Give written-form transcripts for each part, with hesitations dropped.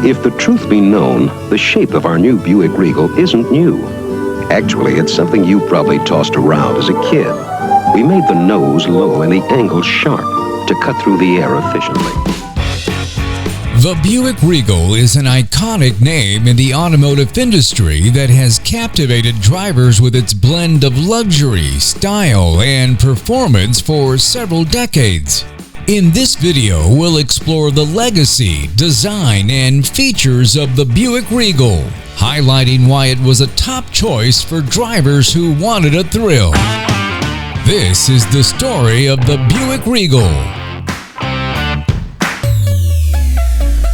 If the truth be known, the shape of our new Buick Regal isn't new. Actually, it's something you probably tossed around as a kid. We made the nose low and the angle sharp to cut through the air efficiently. The Buick Regal is an iconic name in the automotive industry that has captivated drivers with its blend of luxury, style, and performance for several decades. In this video, we'll explore the legacy, design, and features of the Buick Regal, highlighting why it was a top choice for drivers who wanted a thrill. This is the story of the Buick Regal.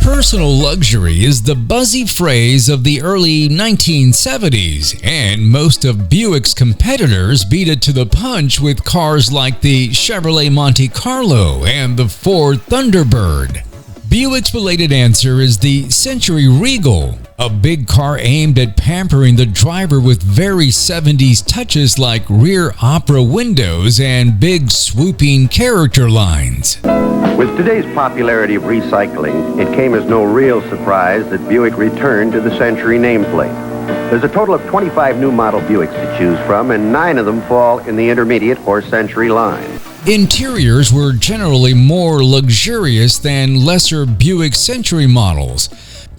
Personal luxury is the buzzy phrase of the early 1970s, and most of Buick's competitors beat it to the punch with cars like the Chevrolet Monte Carlo and the Ford Thunderbird. Buick's related answer is the Century Regal, a big car aimed at pampering the driver with very 70s touches like rear opera windows and big swooping character lines. With today's popularity of recycling, it came as no real surprise that Buick returned to the Century nameplate. There's a total of 25 new model Buicks to choose from, and 9 of them fall in the intermediate or Century line. Interiors were generally more luxurious than lesser Buick Century models,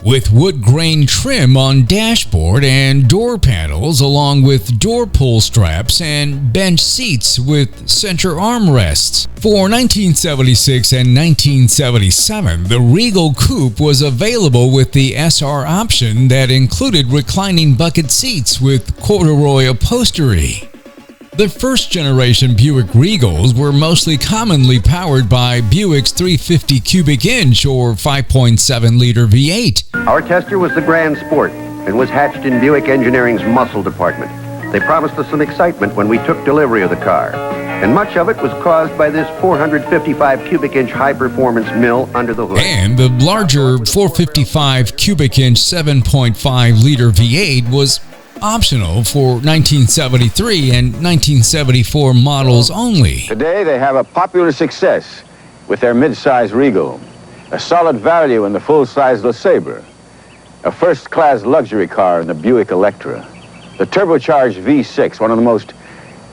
with wood grain trim on dashboard and door panels, along with door pull straps and bench seats with center armrests. For 1976 and 1977, the Regal Coupe was available with the SR option that included reclining bucket seats with corduroy upholstery. The first-generation Buick Regals were mostly commonly powered by Buick's 350 cubic inch or 5.7-liter V8. Our tester was the Grand Sport and was hatched in Buick Engineering's muscle department. They promised us some excitement when we took delivery of the car, and much of it was caused by this 455 cubic inch high-performance mill under the hood. And the larger 455 cubic inch 7.5-liter V8 was optional for 1973 and 1974 models only. Today they have a popular success with their mid-size Regal, a solid value in the full-size LeSabre, a first-class luxury car in the Buick Electra, the turbocharged V6, one of the most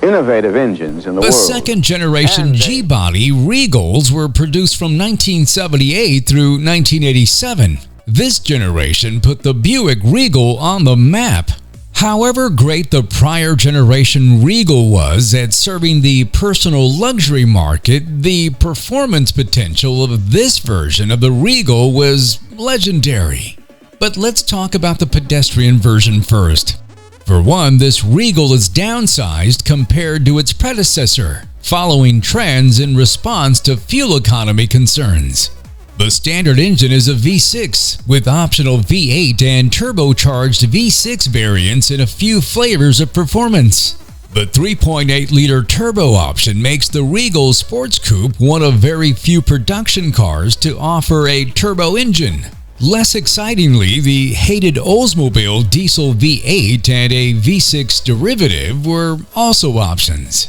innovative engines in the world. The second-generation G-body Regals were produced from 1978 through 1987. This generation put the Buick Regal on the map. However great the prior generation Regal was at serving the personal luxury market, the performance potential of this version of the Regal was legendary. But let's talk about the pedestrian version first. For one, this Regal is downsized compared to its predecessor, following trends in response to fuel economy concerns. The standard engine is a V6 with optional V8 and turbocharged V6 variants in a few flavors of performance. The 3.8-liter turbo option makes the Regal Sports Coupe one of very few production cars to offer a turbo engine. Less excitingly, the hated Oldsmobile diesel V8 and a V6 derivative were also options.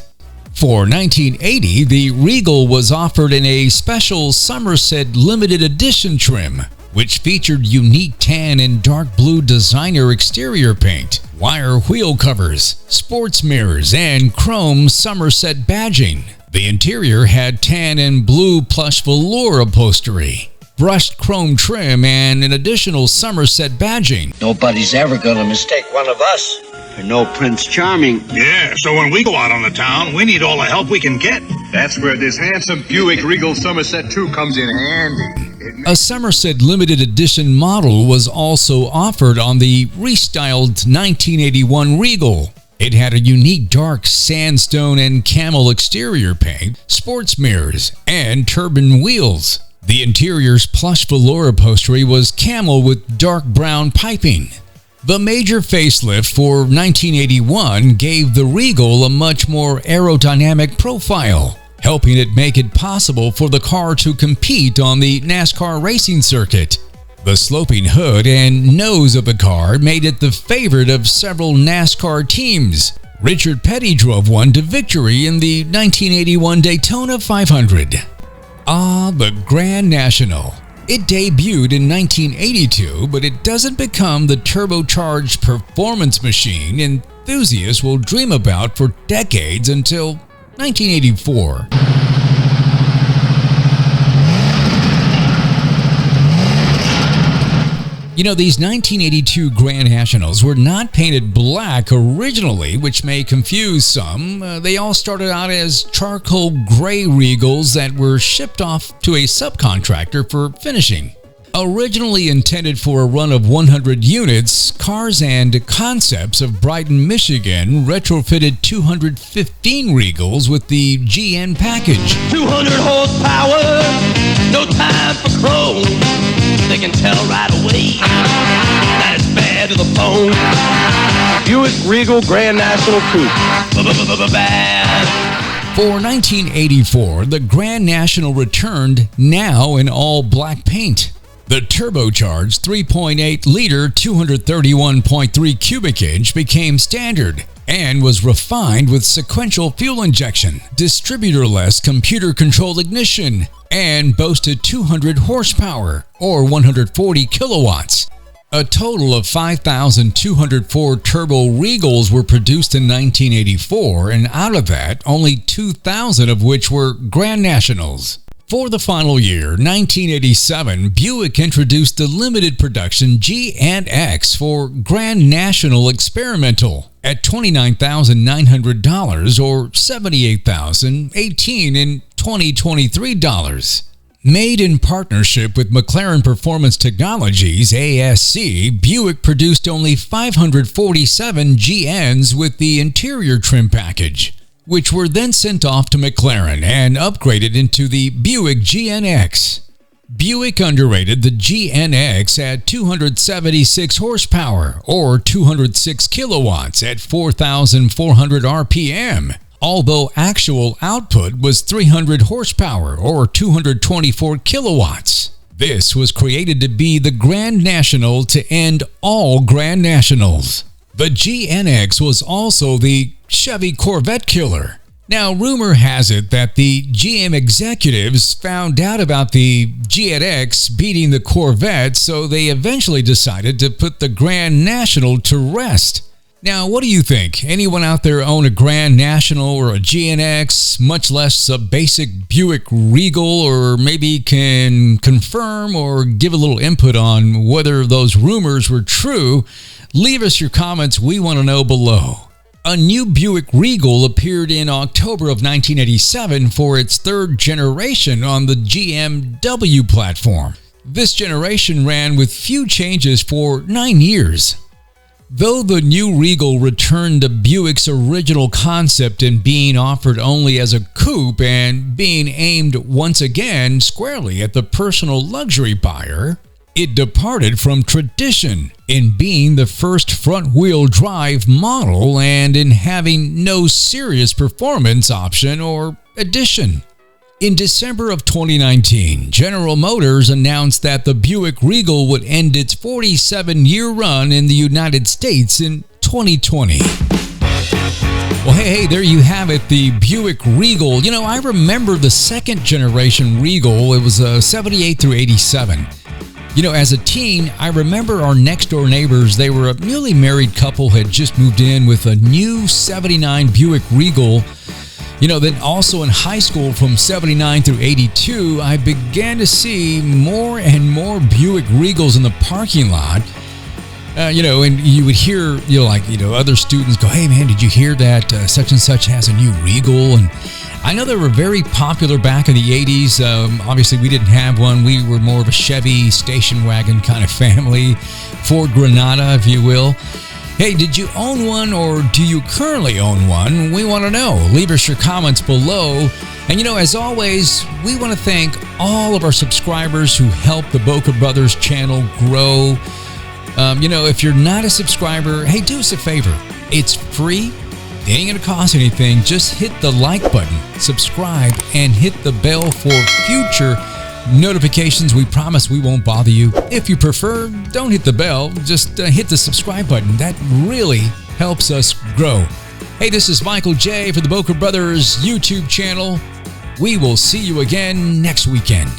For 1980, the Regal was offered in a special Somerset limited edition trim, which featured unique tan and dark blue designer exterior paint, wire wheel covers, sports mirrors, and chrome Somerset badging. The interior had tan and blue plush velour upholstery, brushed chrome trim, and an additional Somerset badging. Nobody's ever gonna mistake one of us for no Prince Charming. Yeah, so when we go out on the town, we need all the help we can get. That's where this handsome Buick Regal Somerset 2 comes in handy. A Somerset limited edition model was also offered on the restyled 1981 Regal. It had a unique dark sandstone and camel exterior paint, sports mirrors, and turbine wheels. The interior's plush velour upholstery was camel with dark brown piping. The major facelift for 1981 gave the Regal a much more aerodynamic profile, helping it make it possible for the car to compete on the NASCAR racing circuit. The sloping hood and nose of the car made it the favorite of several NASCAR teams. Richard Petty drove one to victory in the 1981 Daytona 500. Ah, the Grand National. It debuted in 1982, but it doesn't become the turbocharged performance machine enthusiasts will dream about for decades until 1984. You know, these 1982 Grand Nationals were not painted black originally, which may confuse some. They all started out as charcoal gray Regals that were shipped off to a subcontractor for finishing. Originally intended for a run of 100 units, Cars and Concepts of Brighton, Michigan retrofitted 215 Regals with the GN package. 200 horsepower, no time for chrome. They can tell right away that it's bad to the bone. Buick Regal Grand National Coupe. Bad. For 1984, the Grand National returned, now in all black paint. The turbocharged 3.8-liter 231.3 cubic inch became standard and was refined with sequential fuel injection, distributor-less computer-controlled ignition, and boasted 200 horsepower or 140 kilowatts. A total of 5,204 Turbo Regals were produced in 1984, and out of that, only 2,000 of which were Grand Nationals. For the final year, 1987, Buick introduced the limited production G&X for Grand National Experimental at $29,900 or $78,018 in 2023 dollars. Made in partnership with McLaren Performance Technologies, ASC, Buick produced only 547 GNs with the interior trim package, which were then sent off to McLaren and upgraded into the Buick GNX. Buick underrated the GNX at 276 horsepower or 206 kilowatts at 4,400 RPM, although actual output was 300 horsepower or 224 kilowatts. This was created to be the Grand National to end all Grand Nationals. The GNX was also the Chevy Corvette killer. Now, rumor has it that the GM executives found out about the GNX beating the Corvette, so they eventually decided to put the Grand National to rest. Now, what do you think? Anyone out there own a Grand National or a GNX, much less a basic Buick Regal, or maybe can confirm or give a little input on whether those rumors were true? Leave us your comments. We want to know below. A new Buick Regal appeared in October of 1987 for its third generation on the GMW platform. This generation ran with few changes for 9 years. Though the new Regal returned to Buick's original concept in being offered only as a coupe and being aimed once again squarely at the personal luxury buyer, it departed from tradition in being the first front-wheel drive model and in having no serious performance option or addition. In December of 2019, General Motors announced that the Buick Regal would end its 47-year run in the United States in 2020. Well, hey, there you have it, the Buick Regal. You know, I remember the second generation Regal. It was 78 through 87. You know, as a teen, I remember our next-door neighbors. They were a newly married couple, had just moved in with a new 79 Buick Regal. You know, then also in high school from 79 through 82, I began to see more and more Buick Regals in the parking lot. You know, and you would hear, other students go, "Hey, man, did you hear that such and such has a new Regal?" And I know they were very popular back in the 80s. Obviously, we didn't have one. We were more of a Chevy station wagon kind of family, Ford Granada, if you will. Hey, did you own one or do you currently own one? We want to know. Leave us your comments below. And you know, as always, we want to thank all of our subscribers who help the Boca Brothers channel grow. You know, if you're not a subscriber, hey, do us a favor. It's free. It ain't going to cost anything. Just hit the like button, subscribe, and hit the bell for future notifications. We promise we won't bother you. If you prefer, don't hit the bell. Just hit the subscribe button. That really helps us grow. Hey, this is Michael J. for the Boca Brothers YouTube channel. We will see you again next weekend.